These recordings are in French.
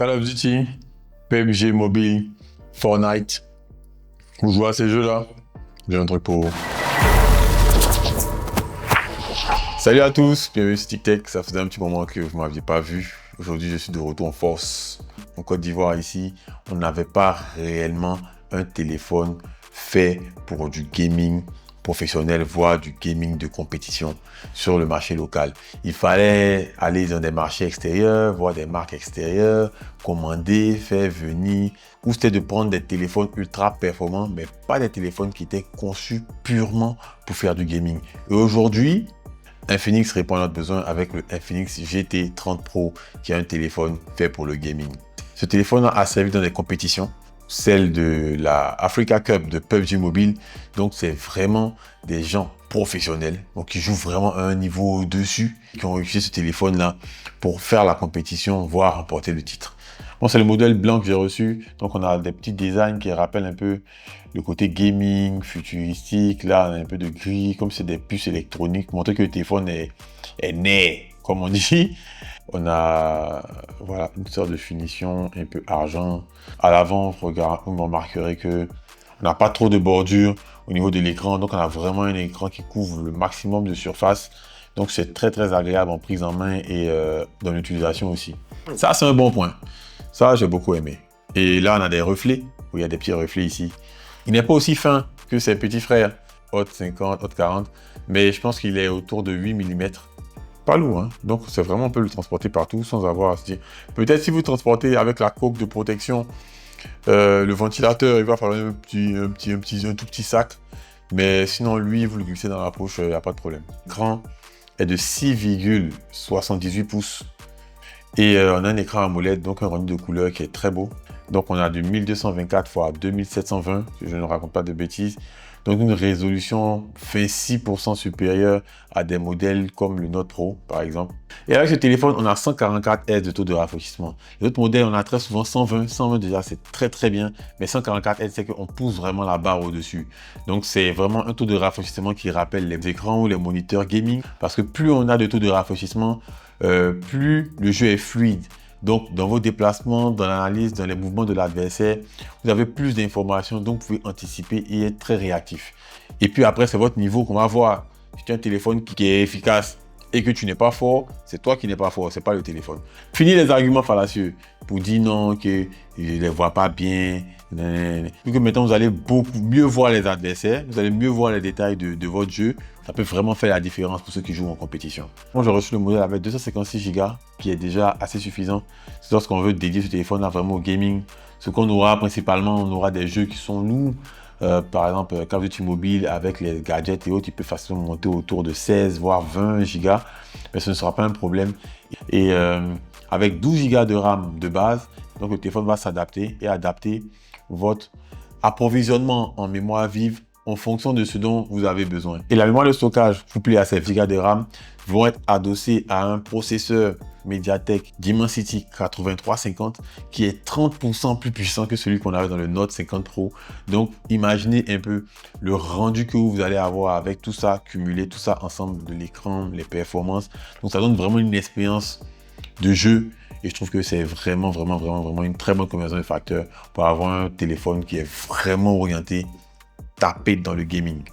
Call of Duty, PUBG Mobile, Fortnite. Vous jouez à ces jeux-là? J'ai un truc pour vous. Salut à tous, bienvenue sur TikTok. Ça faisait un petit moment que vous ne m'aviez pas vu. Aujourd'hui, je suis de retour en force. En Côte d'Ivoire, ici, on n'avait pas réellement un téléphone fait pour du gaming professionnel, voire du gaming de compétition sur le marché local. Il fallait aller dans des marchés extérieurs, voir des marques extérieures, commander, faire venir, ou c'était de prendre des téléphones ultra performants, mais pas des téléphones qui étaient conçus purement pour faire du gaming. Et aujourd'hui, Infinix répond à notre besoin avec le Infinix GT30 Pro, qui est un téléphone fait pour le gaming. Ce téléphone a servi dans des compétitions, celle de la Africa Cup de PUBG Mobile. Donc c'est vraiment des gens professionnels, donc qui jouent vraiment à un niveau au-dessus, qui ont utilisé ce téléphone-là pour faire la compétition, voire remporter le titre. Bon, c'est le modèle blanc que j'ai reçu. Donc on a des petits designs qui rappellent un peu le côté gaming, futuristique. Là, on a un peu de gris, comme c'est des puces électroniques, montrer que le téléphone est né, comme on dit. On a voilà, une sorte de finition un peu argent. À l'avant, vous remarquerez que on n'a pas trop de bordure au niveau de l'écran. Donc on a vraiment un écran qui couvre le maximum de surface. Donc c'est très très agréable en prise en main et dans l'utilisation aussi. Ça, c'est un bon point. Ça, j'ai beaucoup aimé. Et là, on a des reflets. Il y a des petits reflets ici. Il n'est pas aussi fin que ses petits frères, Hot 50, Hot 40, mais je pense qu'il est autour de 8 mm. Pas lourd, hein. Donc c'est vraiment, on peut le transporter partout sans avoir à se dire. Peut-être si vous transportez avec la coque de protection, le ventilateur, il va falloir un tout petit sac. Mais sinon, lui, vous le glissez dans la poche, il n'y a pas de problème. L'écran est de 6,78 pouces. Et on a un écran AMOLED, donc un rendu de couleur qui est très beau. Donc on a du 1224 x 2720, si je ne raconte pas de bêtises. Donc une résolution 26% supérieure à des modèles comme le Note Pro par exemple. Et avec ce téléphone, on a 144 Hz de taux de rafraîchissement. Les autres modèles, on a très souvent 120. 120 déjà, c'est très très bien. Mais 144 Hz, c'est qu'on pousse vraiment la barre au-dessus. Donc c'est vraiment un taux de rafraîchissement qui rappelle les écrans ou les moniteurs gaming. Parce que plus on a de taux de rafraîchissement, plus le jeu est fluide. Donc, dans vos déplacements, dans l'analyse, dans les mouvements de l'adversaire, vous avez plus d'informations, donc vous pouvez anticiper et être très réactif. Et puis après, c'est votre niveau qu'on va voir. Si tu as un téléphone qui est efficace et que tu n'es pas fort, c'est toi qui n'es pas fort, c'est pas le téléphone. Fini les arguments fallacieux pour dire non, que je ne les vois pas bien. Vu que maintenant, vous allez beaucoup mieux voir les adversaires, vous allez mieux voir les détails de votre jeu. Ça peut vraiment faire la différence pour ceux qui jouent en compétition. Moi, j'ai reçu le modèle avec 256 Go, qui est déjà assez suffisant. C'est lorsqu'on veut dédier ce téléphone-là vraiment au gaming. Ce qu'on aura principalement, on aura des jeux qui sont lourds. Par exemple, Call of Duty Mobile avec les gadgets et autres, il peut facilement monter autour de 16 voire 20 Go, mais ce ne sera pas un problème. Et avec 12 Go de RAM de base, donc le téléphone va s'adapter et adapter votre approvisionnement en mémoire vive en fonction de ce dont vous avez besoin. Et la mémoire de stockage couplée à ces Go de RAM vont être adossés à un processeur Mediatek Dimensity 8350 qui est 30% plus puissant que celui qu'on avait dans le Note 50 Pro. Donc, imaginez un peu le rendu que vous allez avoir avec tout ça cumulé, tout ça ensemble, de l'écran, les performances. Donc, ça donne vraiment une expérience de jeu. Et je trouve que c'est vraiment une très bonne combinaison de facteurs pour avoir un téléphone qui est vraiment orienté tapé dans le gaming.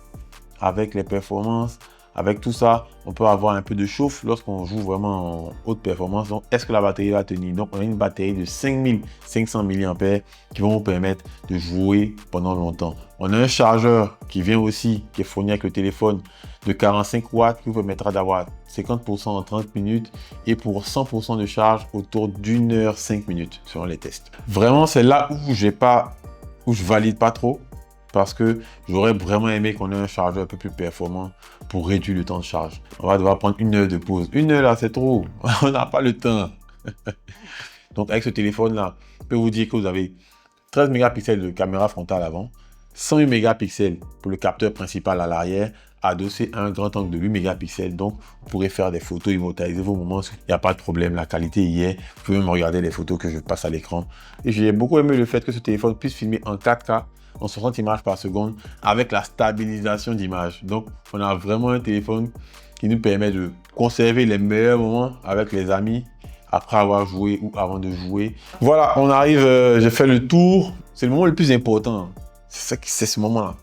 Avec les performances, avec tout ça, on peut avoir un peu de chauffe lorsqu'on joue vraiment en haute performance. Donc, est-ce que la batterie va tenir? Donc, on a une batterie de 5500 mAh qui vont vous permettre de jouer pendant longtemps. On a un chargeur qui vient aussi, qui est fourni avec le téléphone, de 45 watts qui vous permettra d'avoir 50% en 30 minutes et pour 100% de charge autour d'1 heure 5 minutes selon les tests. Vraiment, c'est là où je valide pas trop. Parce que j'aurais vraiment aimé qu'on ait un chargeur un peu plus performant pour réduire le temps de charge. On va devoir prendre 1 heure de pause. 1 heure là, c'est trop. On n'a pas le temps. Donc avec ce téléphone-là, je peux vous dire que vous avez 13 mégapixels de caméra frontale avant, 108 mégapixels pour le capteur principal à l'arrière, adossé à un grand angle de 8 mégapixels. Donc, vous pourrez faire des photos, immortaliser vos moments. Il n'y a pas de problème, la qualité y est. Vous pouvez même regarder les photos que je passe à l'écran. Et j'ai beaucoup aimé le fait que ce téléphone puisse filmer en 4K, en 60 images par seconde, avec la stabilisation d'image. Donc, on a vraiment un téléphone qui nous permet de conserver les meilleurs moments avec les amis, après avoir joué ou avant de jouer. Voilà, on arrive, j'ai fait le tour. C'est le moment le plus important. C'est ce moment-là.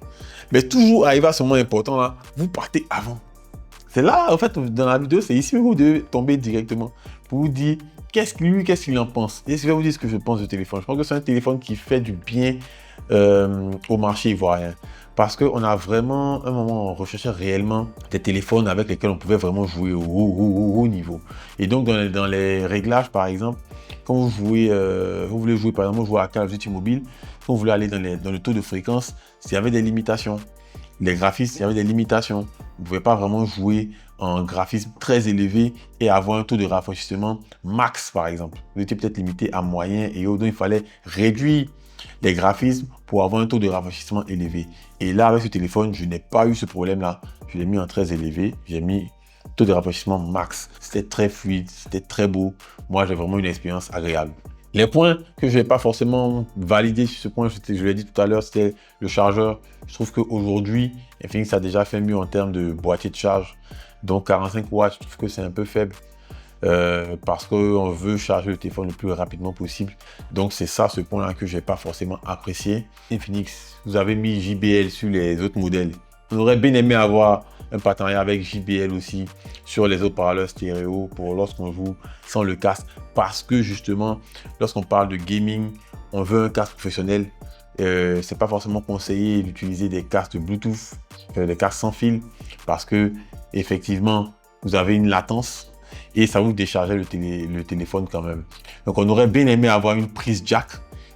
Mais toujours arriver à ce moment important-là, vous partez avant. C'est là, en fait, dans la vidéo, c'est ici que vous devez tomber directement pour vous dire qu'est-ce qu'il en pense. Et je vais vous dire ce que je pense du téléphone. Je pense que c'est un téléphone qui fait du bien au marché ivoirien. Parce qu'on a vraiment, un moment, on recherchait réellement des téléphones avec lesquels on pouvait vraiment jouer au haut niveau. Et donc, dans les réglages, par exemple, quand vous jouez, vous voulez jouer, par exemple, jouer à Call of Duty Mobile, quand vous voulez aller dans le taux de fréquence, il y avait des limitations. Les graphismes, il y avait des limitations. Vous ne pouvez pas vraiment jouer en graphisme très élevé et avoir un taux de rafraîchissement max, par exemple. Vous étiez peut-être limité à moyen et haut, donc il fallait réduire les graphismes pour avoir un taux de rafraîchissement élevé. Et là, avec ce téléphone, je n'ai pas eu ce problème-là. Je l'ai mis en très élevé. J'ai mis taux de rafraîchissement max. C'était très fluide, c'était très beau. Moi, j'ai vraiment une expérience agréable. Les points que je n'ai pas forcément validés sur ce point, je l'ai dit tout à l'heure, c'était le chargeur. Je trouve qu'aujourd'hui, Infinix a déjà fait mieux en termes de boîtier de charge. Donc 45 watts, je trouve que c'est un peu faible parce qu'on veut charger le téléphone le plus rapidement possible. Donc c'est ça, ce point-là que je n'ai pas forcément apprécié. Infinix, vous avez mis JBL sur les autres modèles. On aurait bien aimé avoir un partenariat avec JBL aussi sur les haut-parleurs stéréo pour lorsqu'on joue sans le casque. Parce que justement, lorsqu'on parle de gaming, on veut un casque professionnel. C'est pas forcément conseillé d'utiliser des casques Bluetooth, des casques sans fil, parce que effectivement, vous avez une latence et ça vous décharge le téléphone quand même. Donc, on aurait bien aimé avoir une prise jack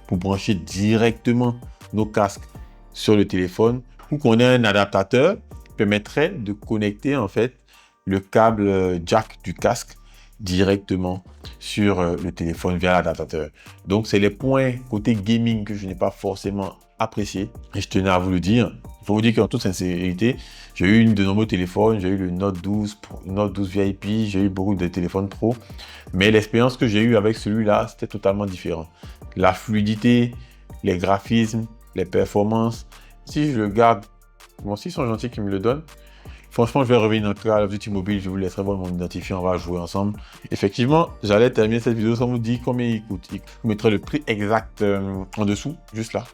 pour brancher directement nos casques sur le téléphone ou qu'on ait un adaptateur qui permettrait de connecter en fait le câble jack du casque directement sur le téléphone via l'adaptateur. Donc, c'est les points côté gaming que je n'ai pas forcément apprécié. Et je tenais à vous le dire. Il faut vous dire qu'en toute sincérité, j'ai eu de nombreux téléphones. J'ai eu le Note 12, Note 12 VIP, j'ai eu beaucoup de téléphones pro. Mais l'expérience que j'ai eue avec celui-là, c'était totalement différent. La fluidité, les graphismes, les performances. Si je le garde, bon, s'ils sont gentils qu'ils me le donnent, franchement, je vais revenir dans Call of Duty Mobile, je vous laisserai voir mon identifiant, on va jouer ensemble. Effectivement, j'allais terminer cette vidéo sans vous dire combien il coûte. Je vous mettrai le prix exact en dessous, juste là.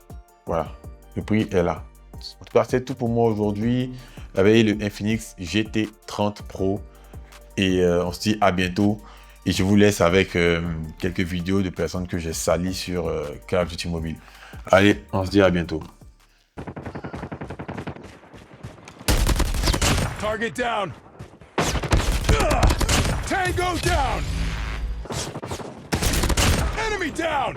Voilà, le prix est là. En tout cas, c'est tout pour moi aujourd'hui avec le Infinix GT30 Pro. Et on se dit à bientôt. Et je vous laisse avec quelques vidéos de personnes que j'ai salies sur Call of Duty Mobile. Allez, on se dit à bientôt. Target down. Tango down. Enemy down.